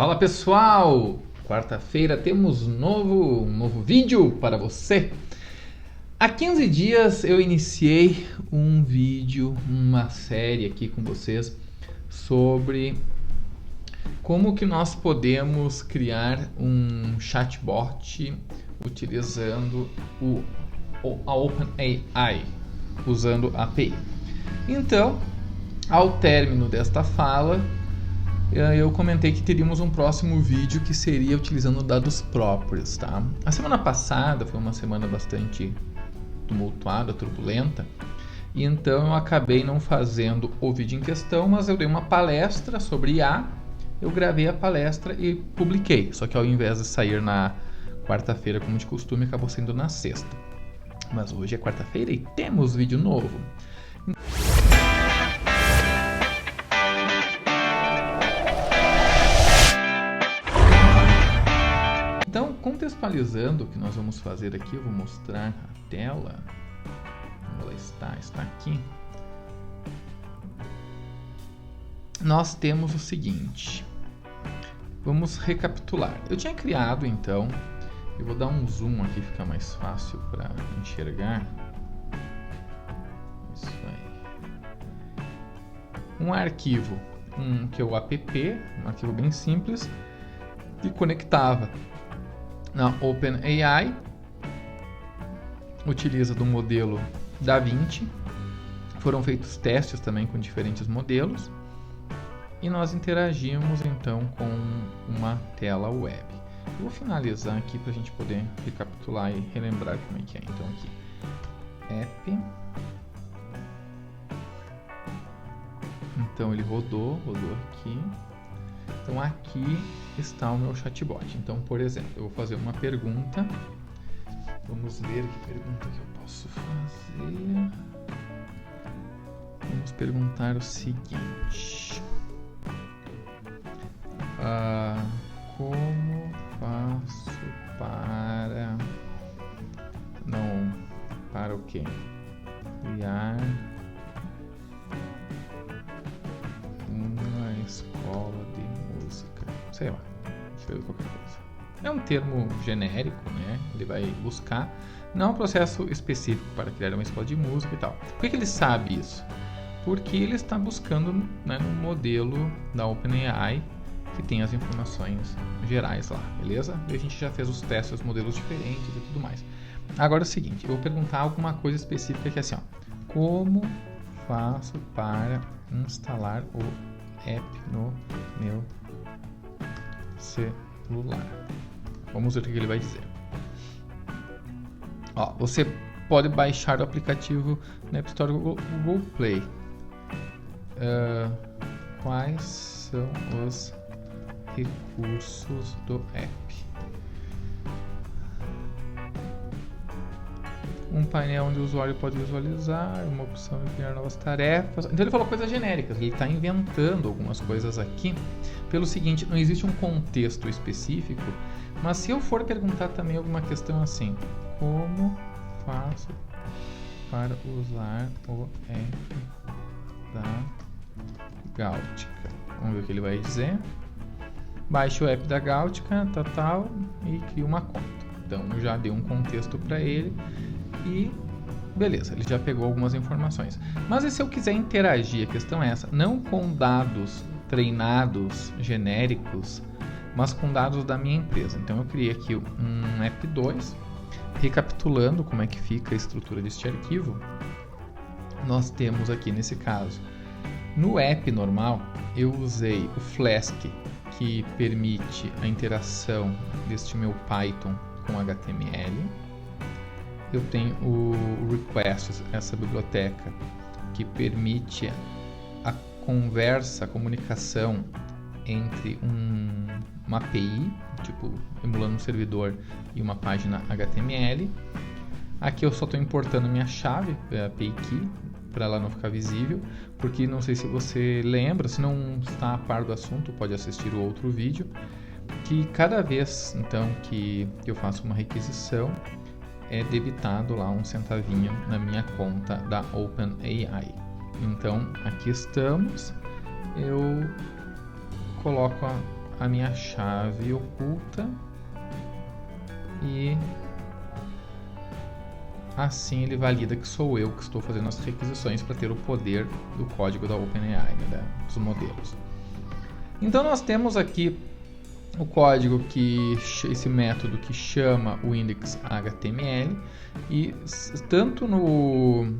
Fala pessoal, quarta-feira temos um novo vídeo para você. Há 15 dias eu iniciei um vídeo, uma série aqui com vocês sobre como que nós podemos criar um chatbot utilizando a OpenAI, usando a API. Então, ao término desta fala, eu comentei que teríamos um próximo vídeo que seria utilizando dados próprios, tá? A semana passada foi uma semana bastante tumultuada, turbulenta, e então eu acabei não fazendo o vídeo em questão, mas eu dei uma palestra sobre IA, eu gravei a palestra e publiquei, só que ao invés de sair na quarta-feira como de costume, acabou saindo na sexta. Mas hoje é quarta-feira e temos vídeo novo. Então, contextualizando o que nós vamos fazer aqui, eu vou mostrar a tela. Onde ela está? Está aqui. Nós temos o seguinte. Vamos recapitular. Eu tinha criado, então, eu vou dar um zoom aqui, fica mais fácil para enxergar. Isso aí. Um arquivo, que é o app, um arquivo bem simples, que conectava na OpenAI, utiliza do modelo DaVinci, foram feitos testes também com diferentes modelos e nós interagimos então com uma tela web. Eu vou finalizar aqui para a gente poder recapitular e relembrar como é que é. Então aqui, app, então ele rodou aqui. Então aqui está o meu chatbot. Então, por exemplo, eu vou fazer uma pergunta. Vamos ver que pergunta que eu posso fazer. Vamos perguntar o seguinte. Como faço para... Não, para o quê? Criar uma escola de música, sei lá, escreve qualquer coisa. É um termo genérico, né? Ele vai buscar, não é um processo específico para criar uma escola de música e tal. Por que ele sabe isso? Porque ele está buscando, né, no modelo da OpenAI que tem as informações gerais lá, beleza? E a gente já fez os testes, os modelos diferentes e tudo mais. Agora é o seguinte, eu vou perguntar alguma coisa específica que é assim, ó, como faço para instalar o app no meu celular? Vamos ver o que ele vai dizer. Ó, você pode baixar o aplicativo na App Store Google Play. Quais são os recursos do app? Um painel onde o usuário pode visualizar, uma opção de criar novas tarefas. Então ele falou coisas genéricas, ele está inventando algumas coisas aqui. Pelo seguinte, não existe um contexto específico, mas se eu for perguntar também alguma questão assim, como faço para usar o app da Gautica? Vamos ver o que ele vai dizer. Baixe o app da Gautica, tal, e cria uma conta. Então eu já dei um contexto para ele. E beleza, ele já pegou algumas informações. Mas e se eu quiser interagir, a questão é essa, não com dados treinados genéricos, mas com dados da minha empresa. Então eu criei aqui um app 2, recapitulando como é que fica a estrutura deste arquivo. Nós temos aqui nesse caso, no app normal, eu usei o Flask, que permite a interação deste meu Python com HTML. Eu tenho o Requests, essa biblioteca que permite a conversa, a comunicação entre uma API, tipo emulando um servidor e uma página HTML. Aqui eu só estou importando minha chave, a API Key, para ela não ficar visível, porque não sei se você lembra, se não está a par do assunto, pode assistir o outro vídeo, que cada vez então que eu faço uma requisição, é debitado lá um centavinho na minha conta da OpenAI. Então aqui estamos, eu coloco a minha chave oculta e assim ele valida que sou eu que estou fazendo as requisições para ter o poder do código da OpenAI, né, dos modelos. Então nós temos aqui o código esse método que chama o index HTML, e tanto no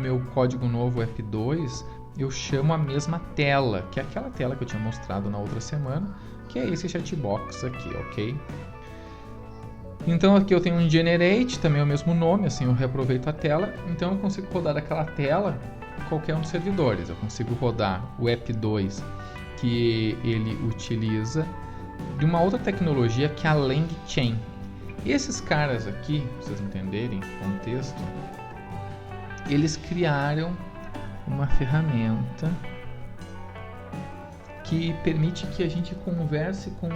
meu código novo F2 eu chamo a mesma tela, que é aquela tela que eu tinha mostrado na outra semana, que é esse chatbox aqui, ok? Então aqui eu tenho um generate, também é o mesmo nome, assim eu reaproveito a tela, então eu consigo rodar aquela tela em qualquer um dos servidores. Eu consigo rodar o F2, que ele utiliza de uma outra tecnologia que é a LangChain. E esses caras aqui, pra vocês entenderem o contexto, eles criaram uma ferramenta que permite que a gente converse com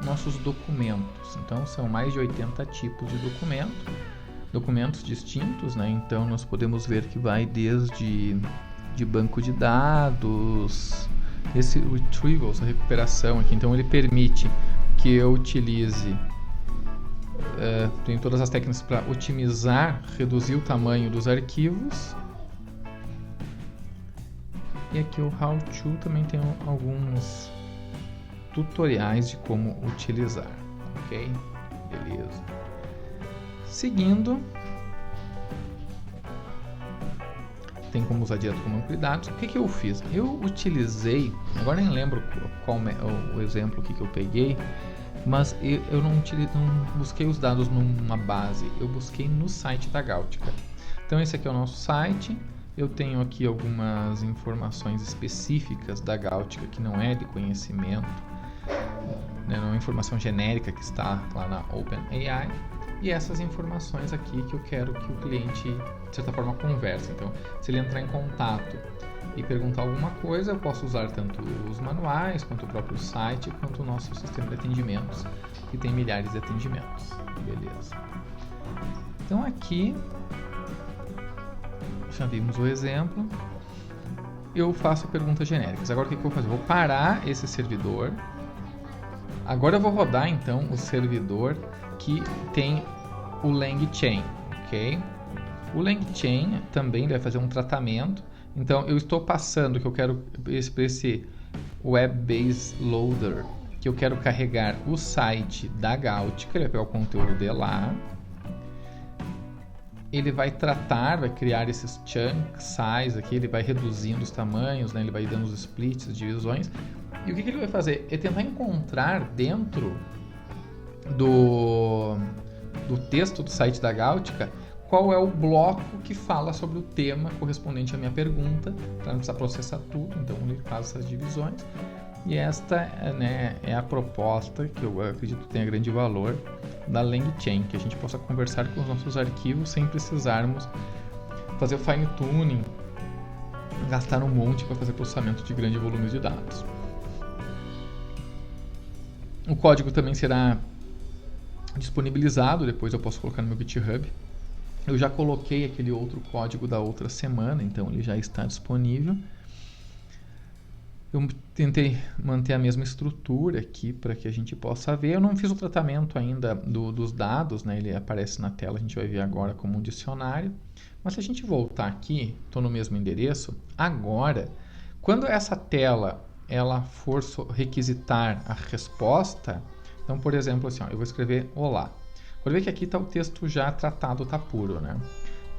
nossos documentos. Então são mais de 80 tipos de documentos distintos, né? Então nós podemos ver que vai desde de banco de dados, esse retrieval, essa recuperação aqui. Então ele permite que eu utilize tem todas as técnicas para otimizar, reduzir o tamanho dos arquivos. E aqui o How To também tem alguns tutoriais de como utilizar, ok? Beleza. Seguindo, tem como usar direto com banco de dados. O que eu fiz? Eu utilizei, agora nem lembro qual o exemplo que eu peguei, mas eu não busquei os dados numa base, eu busquei no site da Gaultica. Então esse aqui é o nosso site. Eu tenho aqui algumas informações específicas da Gaultica que não é de conhecimento, né, não é uma informação genérica que está lá na OpenAI, e essas informações aqui que eu quero que o cliente, de certa forma, converse. Então, se ele entrar em contato e perguntar alguma coisa, eu posso usar tanto os manuais, quanto o próprio site, quanto o nosso sistema de atendimentos, que tem milhares de atendimentos. Beleza. Então aqui já vimos o exemplo. Eu faço perguntas genéricas. Agora o que eu vou fazer? Eu vou parar esse servidor. Agora eu vou rodar então o servidor que tem o LangChain, ok? O LangChain também vai fazer um tratamento. Então eu estou passando que eu quero esse Web Base Loader, que eu quero carregar o site da Gaultica, ele vai pegar o conteúdo de lá. Ele vai tratar, vai criar esses chunk size aqui, ele vai reduzindo os tamanhos, né? Ele vai dando os splits, as divisões. E o que ele vai fazer? É tentar encontrar dentro do texto do site da Gaultica qual é o bloco que fala sobre o tema correspondente à minha pergunta, para não precisar processar tudo. Então ele faz essas divisões. E esta, né, é a proposta que eu acredito que tenha grande valor da LangChain, que a gente possa conversar com os nossos arquivos sem precisarmos fazer o fine tuning, gastar um monte para fazer processamento de grande volume de dados. O código também será disponibilizado, depois eu posso colocar no meu GitHub. Eu já coloquei aquele outro código da outra semana, então ele já está disponível. Eu tentei manter a mesma estrutura aqui para que a gente possa ver. Eu não fiz o tratamento ainda dos dados, né? Ele aparece na tela, a gente vai ver agora como um dicionário. Mas se a gente voltar aqui, estou no mesmo endereço. Agora, quando essa tela ela for requisitar a resposta, então, por exemplo, assim, ó, eu vou escrever olá. Pode ver que aqui está o texto já tratado, está puro, né?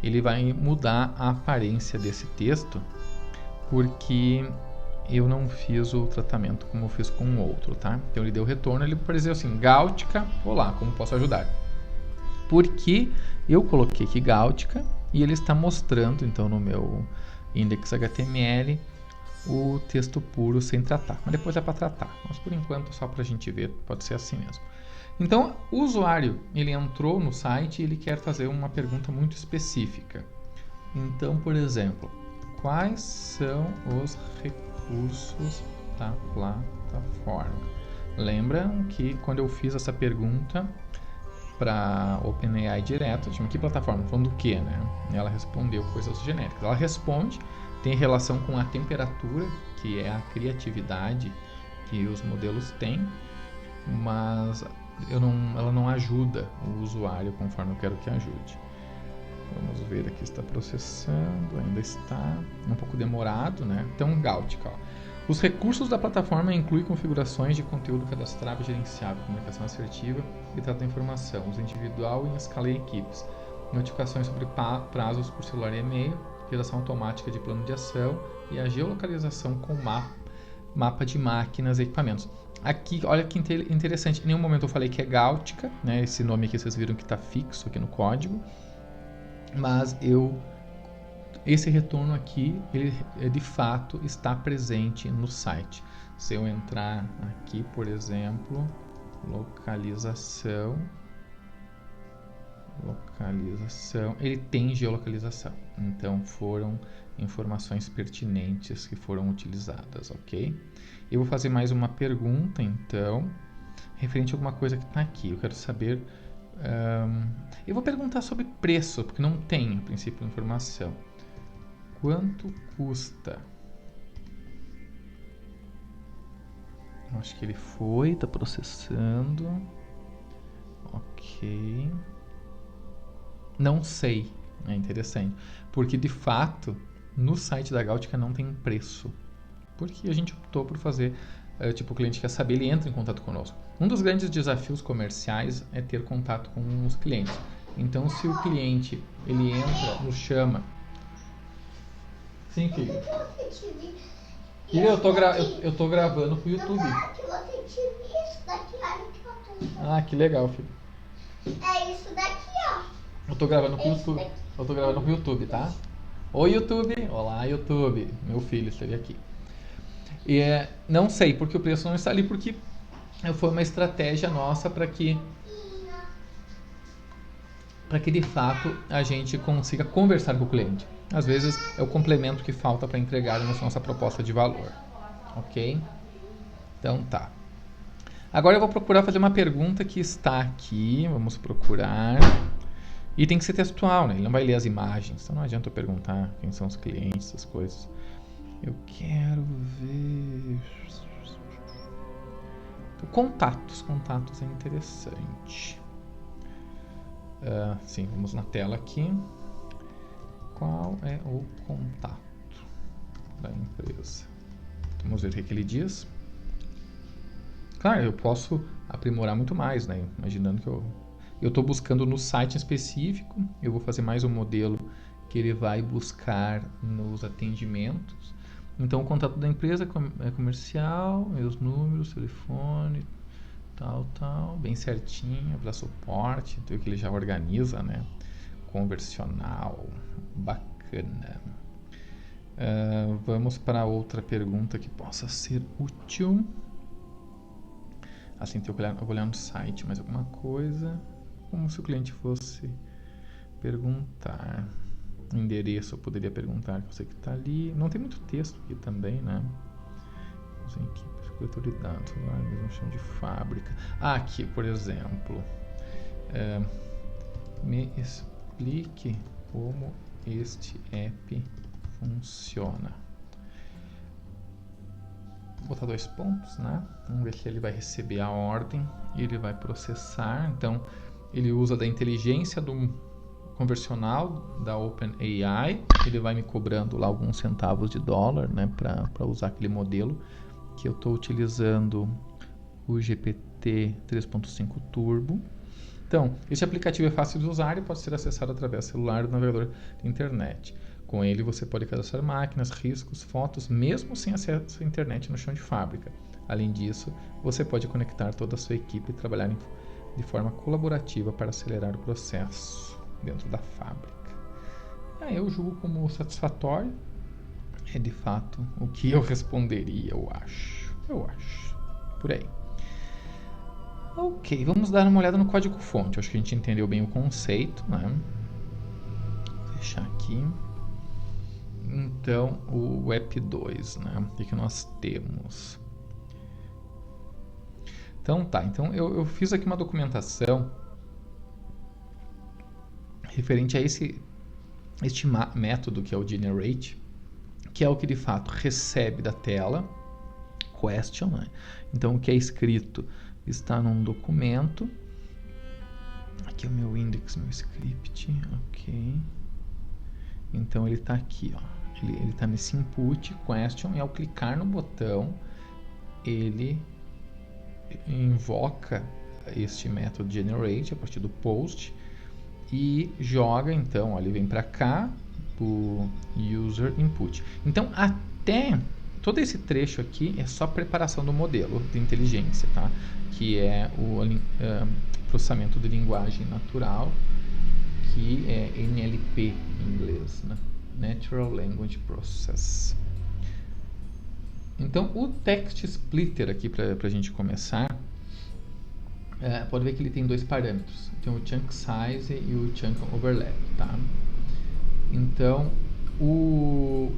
Ele vai mudar a aparência desse texto, porque eu não fiz o tratamento como eu fiz com o outro, tá? Então ele deu retorno, ele apareceu assim, Gaultica, olá, como posso ajudar? Porque eu coloquei aqui Gaultica e ele está mostrando, então, no meu index HTML, o texto puro sem tratar. Mas depois é para tratar. Mas por enquanto, só para a gente ver, pode ser assim mesmo. Então, o usuário, ele entrou no site e ele quer fazer uma pergunta muito específica. Então, por exemplo, quais são os recursos da plataforma? Lembram que quando eu fiz essa pergunta para OpenAI direto, tinha que plataforma? Falando do que, né? Ela respondeu coisas genéricas. Ela responde, tem relação com a temperatura, que é a criatividade que os modelos têm, mas ela não ajuda o usuário conforme eu quero que ajude. Vamos ver aqui, está processando, ainda está um pouco demorado, né? Então, Gautica, ó. Os recursos da plataforma incluem configurações de conteúdo cadastrável e gerenciável, comunicação assertiva e trato da informação, uso individual e em escala em equipes, notificações sobre prazos por celular e e-mail, geração automática de plano de ação e a geolocalização com mapa de máquinas e equipamentos. Aqui, olha que interessante, em nenhum momento eu falei que é Gautica, né? Esse nome aqui vocês viram que está fixo aqui no código, mas esse retorno aqui, ele de fato está presente no site. Se eu entrar aqui, por exemplo, localização, ele tem geolocalização. Então foram informações pertinentes que foram utilizadas, ok? Eu vou fazer mais uma pergunta, então, referente a alguma coisa que está aqui. Eu quero saber... eu vou perguntar sobre preço, porque não tem, a princípio, informação. Quanto custa? Acho que ele está processando. Ok. Não sei, é interessante. Porque, de fato, no site da Gautica não tem preço. Porque a gente optou por fazer, tipo, o cliente quer saber, ele entra em contato conosco. Um dos grandes desafios comerciais é ter contato com os clientes. Então, se o cliente, ele entra, nos chama... Sim, filho. Filho, eu tô gravando pro YouTube. Ah, que legal, filho. É isso daqui, ó. Eu tô gravando pro YouTube. Eu tô gravando pro YouTube, tá? Oi, YouTube. Olá, YouTube. Meu filho esteve aqui. E não sei porque o preço não está ali, porque foi uma estratégia nossa para que de fato a gente consiga conversar com o cliente. Às vezes é o complemento que falta para entregar a nossa proposta de valor. Ok? Então tá. Agora eu vou procurar fazer uma pergunta que está aqui. Vamos procurar. E tem que ser textual, né? Ele não vai ler as imagens. Então não adianta eu perguntar quem são os clientes, essas coisas. Eu quero ver... Contatos é interessante. Sim, vamos na tela aqui. Qual é o contato da empresa? Vamos ver o que ele diz. Claro, eu posso aprimorar muito mais, né? Imaginando que eu estou buscando no site específico, eu vou fazer mais um modelo que ele vai buscar nos atendimentos. Então, o contato da empresa é comercial, meus números, telefone, tal, bem certinho, para suporte, então que ele já organiza, né? Conversional, bacana. Vamos para outra pergunta que possa ser útil. Assim, eu vou olhar no site, mais alguma coisa, como se o cliente fosse perguntar. Endereço, eu poderia perguntar que você que está ali. Não tem muito texto aqui também, né? Vamos em equipe, autoridade, mesmo chão de fábrica. Aqui, por exemplo, me explique como este app funciona. Vou botar 2 pontos, né? Vamos ver se ele vai receber a ordem e ele vai processar. Então, ele usa da inteligência do conversional da OpenAI. Ele vai me cobrando lá alguns centavos de dólar, né? Para usar aquele modelo que eu estou utilizando, o GPT 3.5 Turbo. Então, esse aplicativo é fácil de usar e pode ser acessado através do celular do navegador de internet. Com ele você pode cadastrar máquinas, riscos, fotos, mesmo sem acesso à internet no chão de fábrica. Além disso, você pode conectar toda a sua equipe e trabalhar de forma colaborativa para acelerar o processo dentro da fábrica. Eu julgo como satisfatório. É de fato o que eu responderia, eu acho. Por aí. Ok, vamos dar uma olhada no código-fonte. Acho que a gente entendeu bem o conceito, né? Vou fechar aqui. Então, o app 2, né? O que nós temos? Então, tá. Então, eu fiz aqui uma documentação referente a este método que é o Generate, que é o que de fato recebe da tela question, né? Então o que é escrito está num documento. Aqui é o meu index, meu script, ok. Então ele está aqui, ó. Ele está nesse input question e ao clicar no botão ele invoca este método generate a partir do post e joga, então, ó, ele vem para cá o user input. Então até todo esse trecho aqui é só preparação do modelo de inteligência, tá? Que é o processamento de linguagem natural, que é NLP em inglês, né? Natural Language Process. Então o text splitter aqui para a gente começar, pode ver que ele tem dois parâmetros, tem o chunk size e o chunk overlap, tá? Então o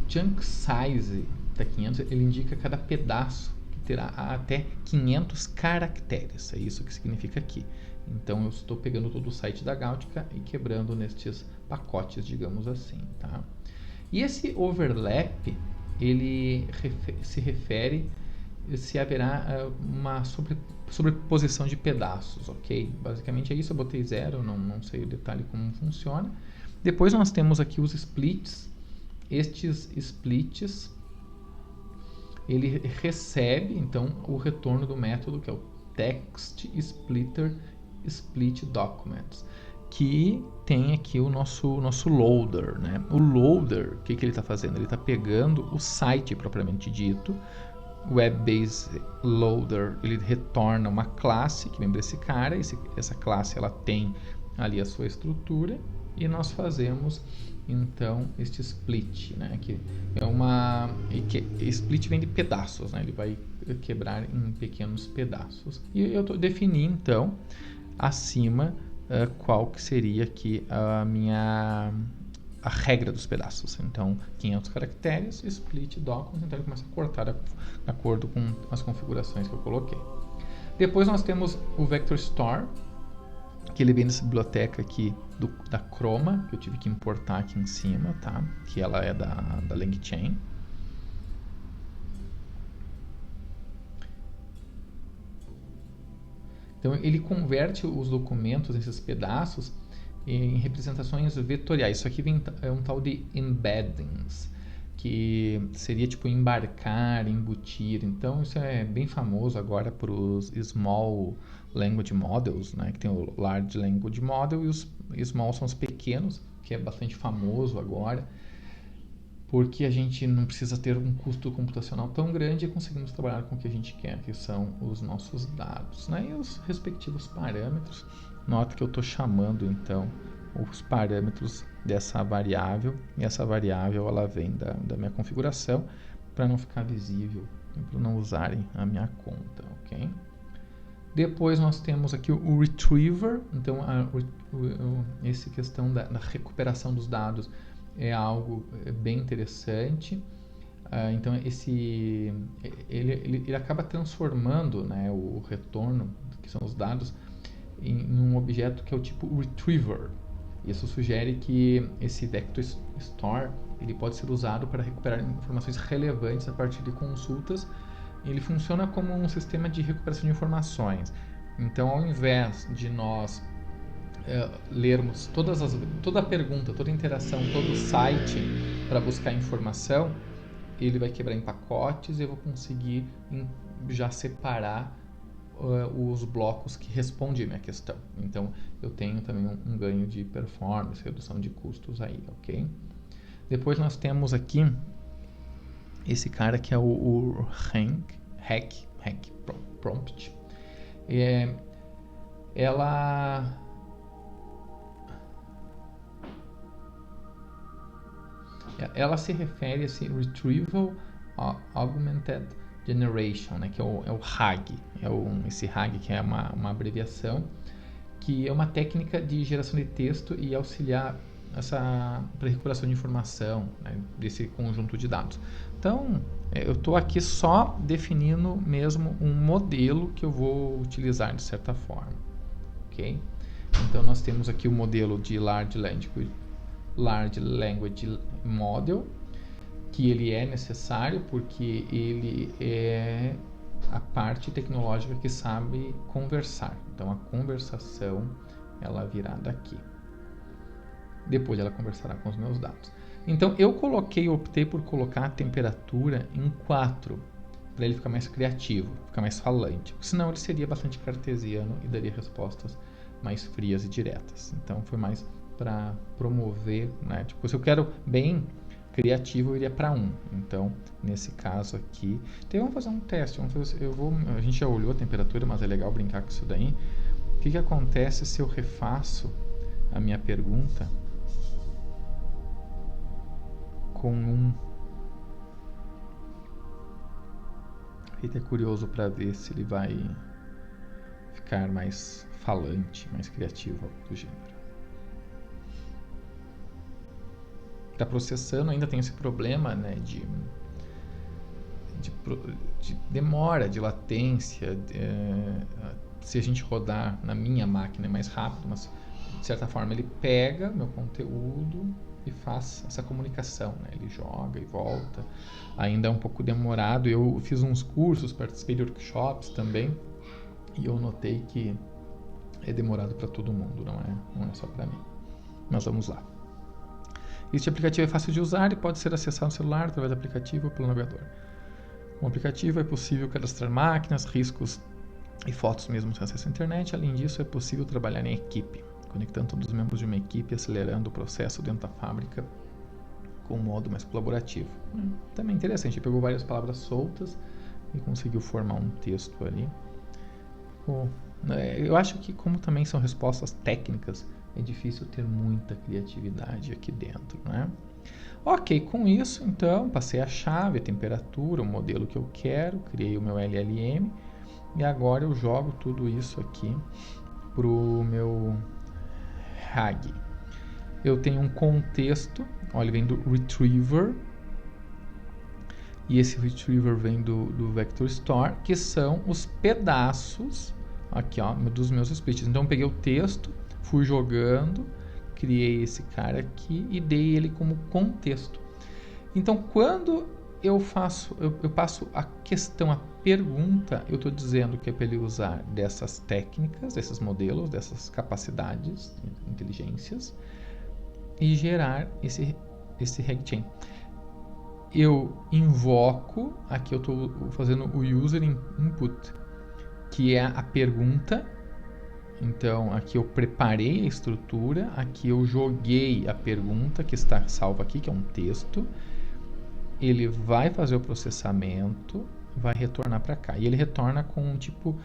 chunk size da 500 ele indica cada pedaço que terá até 500 caracteres, é isso que significa aqui. Então eu estou pegando todo o site da Gautica e quebrando nestes pacotes, digamos assim, tá? E esse overlap ele se refere se haverá uma sobreposição de pedaços, ok? Basicamente é isso, eu botei 0, não sei o detalhe como funciona. Depois nós temos aqui os splits. Estes splits, ele recebe então o retorno do método que é o text splitter split documents, que tem aqui o nosso loader, né? O loader, o que ele está fazendo? Ele está pegando o site propriamente dito. Web-based loader, ele retorna uma classe que vem desse cara. Essa classe ela tem ali a sua estrutura e nós fazemos então este split, né? Que é split vem de pedaços, né? Ele vai quebrar em pequenos pedaços. E eu defini então acima qual que seria aqui a regra dos pedaços. Então 500 caracteres, split documents, então ele começa a cortar de acordo com as configurações que eu coloquei. Depois nós temos o Vector Store, que ele vem dessa biblioteca aqui da Chroma, que eu tive que importar aqui em cima, tá? Que ela é da LangChain. Então ele converte os documentos, esses pedaços, em representações vetoriais. Isso aqui é um tal de embeddings, que seria tipo embarcar, embutir. Então isso é bem famoso agora para os Small Language Models, né? Que tem o Large Language Model e os Small são os pequenos, que é bastante famoso agora, porque a gente não precisa ter um custo computacional tão grande e conseguimos trabalhar com o que a gente quer, que são os nossos dados, né? E os respectivos parâmetros. Nota que eu estou chamando então os parâmetros dessa variável, e essa variável ela vem da minha configuração para não ficar visível, para não usarem a minha conta, ok? Depois nós temos aqui o retriever. Então essa questão da recuperação dos dados é algo bem interessante. Então ele acaba transformando, né, o retorno, que são os dados, em um objeto que é o tipo retriever. Isso sugere que esse Vector Store ele pode ser usado para recuperar informações relevantes a partir de consultas. Ele funciona como um sistema de recuperação de informações. Então, ao invés de nós lermos toda a pergunta, toda a interação, todo o site para buscar informação, ele vai quebrar em pacotes e eu vou conseguir já separar os blocos que respondem a minha questão. Então eu tenho também um ganho de performance, redução de custos aí, ok? Depois nós temos aqui esse cara que é o Hack Prompt. Ela se refere a esse Retrieval Augmented Generation, né, que é o RAG. Esse RAG que é uma abreviação, que é uma técnica de geração de texto e auxiliar para recuperação de informação, né, desse conjunto de dados. Então, eu estou aqui só definindo mesmo um modelo que eu vou utilizar de certa forma, ok? Então, nós temos aqui o modelo de Large Language Model, que ele é necessário porque ele é a parte tecnológica que sabe conversar. Então a conversação ela virá daqui. Depois ela conversará com os meus dados. Então eu optei por colocar a temperatura em 4, para ele ficar mais criativo, ficar mais falante. Senão ele seria bastante cartesiano e daria respostas mais frias e diretas. Então foi mais para promover, né? Tipo, se eu quero bem criativo, eu iria para 1. Então, nesse caso aqui, então vamos fazer um teste. A gente já olhou a temperatura, mas é legal brincar com isso daí. O que acontece se eu refaço a minha pergunta com 1? Fica curioso para ver se ele vai ficar mais falante, mais criativo, algo do gênero. Está processando, ainda tem esse problema, né, de demora, de latência. Se a gente rodar na minha máquina é mais rápido, mas de certa forma ele pega meu conteúdo e faz essa comunicação, né? Ele joga e volta. Ainda é um pouco demorado. Eu fiz uns cursos, participei de workshops também, e eu notei que é demorado para todo mundo, não é só para mim. Mas vamos lá. Este aplicativo é fácil de usar e pode ser acessado no celular através do aplicativo ou pelo navegador. Com o aplicativo é possível cadastrar máquinas, riscos e fotos mesmo sem acesso à internet. Além disso, é possível trabalhar em equipe, conectando todos os membros de uma equipe e acelerando o processo dentro da fábrica com um modo mais colaborativo. Também interessante, ele pegou várias palavras soltas e conseguiu formar um texto ali. Eu acho que, como também são respostas técnicas, é difícil ter muita criatividade aqui dentro, né? Ok, com isso, então, passei a chave, a temperatura, o modelo que eu quero, criei o meu LLM e agora eu jogo tudo isso aqui para o meu RAG. Eu tenho um contexto, olha, ele vem do Retriever, e esse Retriever vem do Vector Store, que são os pedaços aqui, ó, dos meus splits. Então eu peguei o texto, fui jogando, criei esse cara aqui e dei ele como contexto. Então quando eu passo a questão, a pergunta, eu estou dizendo que é para ele usar dessas técnicas, desses modelos, dessas capacidades, inteligências, e gerar esse RegChain. Eu invoco, aqui eu estou fazendo o user input, que é a pergunta. Então aqui eu preparei a estrutura, aqui eu joguei a pergunta que está salva aqui, que é um texto. Ele vai fazer o processamento, vai retornar para cá. E ele retorna com um tipo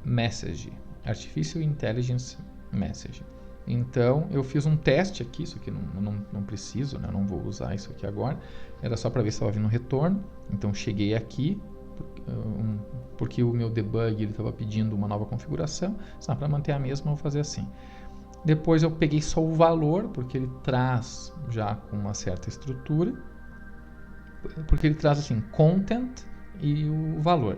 iMessage, Artificial Intelligence Message. Então eu fiz um teste aqui, isso aqui não preciso, né? Não vou usar isso aqui agora. Era só para ver se estava vindo um retorno. Então cheguei aqui, porque o meu debug estava pedindo uma nova configuração. Só para manter a mesma, eu vou fazer assim. Depois eu peguei só o valor, porque ele traz já com uma certa estrutura. Porque ele traz assim, content e o valor.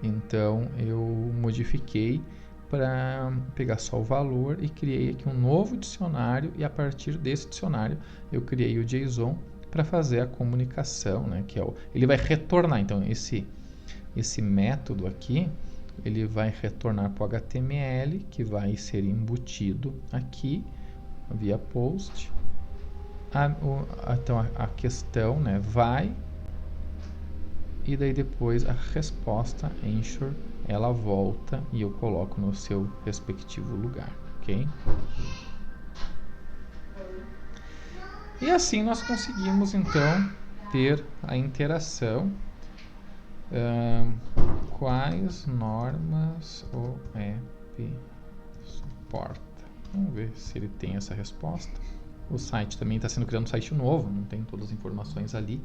Então eu modifiquei para pegar só o valor e criei aqui um novo dicionário, e a partir desse dicionário eu criei o JSON para fazer a comunicação, né, que é ele vai retornar. Então esse método aqui, ele vai retornar para o HTML, que vai ser embutido aqui via post. Então a questão, né, vai, e daí depois a resposta answer, ela volta e eu coloco no seu respectivo lugar, ok? E assim nós conseguimos então ter a interação. Quais normas o app suporta? Vamos ver se ele tem essa resposta. O site também está sendo criado um site novo, não tem todas as informações ali.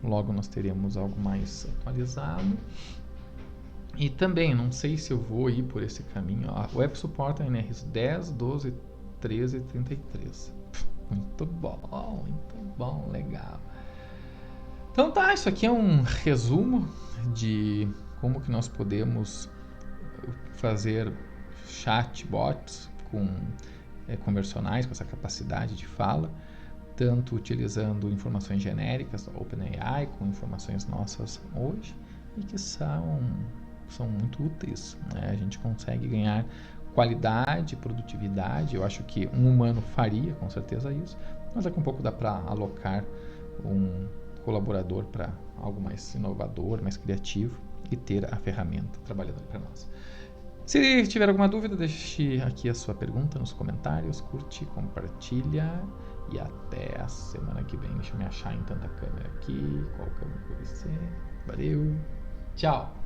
Logo nós teremos algo mais atualizado. E também, não sei se eu vou ir por esse caminho. O app suporta NRs 10, 12, 13 e 33. Muito bom, legal. Então tá, isso aqui é um resumo de como que nós podemos fazer chatbots conversionais, com essa capacidade de fala. tanto utilizando informações genéricas da OpenAI, com informações nossas hoje, e que são muito úteis, né? A gente consegue ganhar qualidade, produtividade. Eu acho que um humano faria com certeza isso, mas daqui a um pouco dá para alocar um colaborador para algo mais inovador, mais criativo, e ter a ferramenta trabalhando para nós. Se tiver alguma dúvida, deixe aqui a sua pergunta nos comentários, curte, compartilha, e até a semana que vem. Deixa eu me achar em tanta câmera aqui, qual câmera que vai ser. Valeu, tchau!